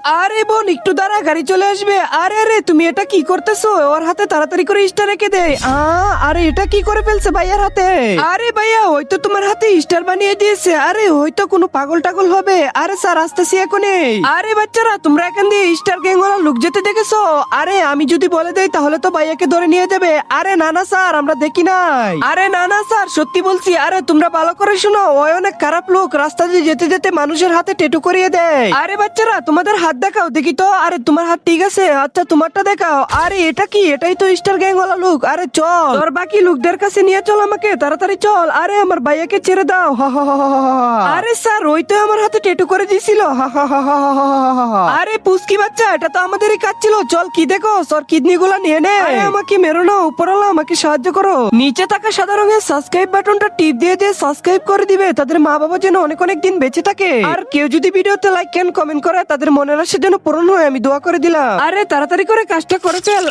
আরে বোন একটু দাঁড়া, গাড়ি চলে আসবে। আরে আরে তুমি এটা কি করতেছো? ওর হাতে তাড়াতাড়ি করে স্টার রেখে দে। আরে এটা কি করে ফেলছে ভাইয়ার হাতে? আরে ভাইয়া হয়তো তোমার হাতে স্টার বানিয়ে দিয়েছে। আরে হয়তো কোনো পাগল টাগল হবে। আরে স্যার আসতেছি এখনই। আরে বাচ্চারা তোমরা এখান দিয়ে স্টার গ্যাং ওরা লোক যেতে দেখেছো? আরে আমি যদি বলে দেই তাহলে তো ভাইয়াকে ধরে নিয়ে যাবে। আরে না না স্যার আমরা দেখি নাই। আরে না না স্যার সত্যি বলছি। আরে তোমরা ভালো করে শোনো, ওই অনেক খারাপ লোক, রাস্তা দিয়ে যেতে যেতে মানুষের হাতে টেটু করিয়ে দেয়। আরে বাচ্চারা তোমাদের হাত দেখাও দেখি তো। আরে তোমার হাত ঠিক আছে? আচ্ছা তোমারটা দেখাও। আরে এটা কি? এটাই তো স্টার গ্যাং ওয়ালা লোক। আরে চল তোর বাকি লোকদের কাছে নিয়ে চল আমাকে, তাড়াতাড়ি চল। আরে আমার ভাইয়াকে ছেড়ে দাও। হা হা হা হা হা হা। আরে স্যার ওই তো আমার হাতে টেটু করে দিছিল। হা হা হা হা হা হা হা হা। আরে পুস্কি বাচ্চা এটা তো আমাদেরই কাজ ছিল। চল কি দেখো সর কিডনি গুলা নিয়ে নে। আরে আমাকে মেরো না, উপরওয়ালা আমাকে সাহায্য করো। নিচে থাকা সাদা রঙের সাবস্ক্রাইব বাটনটা টিপ দিয়ে দিয়ে সাবস্ক্রাইব করে দিবে, তাদের মা বাবা যেন অনেক অনেক দিন বেঁচে থাকে। আর কেউ যদি ভিডিওতে লাইক এন্ড কমেন্ট করে তাদের মনের আশা যেন পূরণ হয়, আমি দোয়া করে দিলাম। আরে তাড়াতাড়ি করে কাজটা করে ফেল।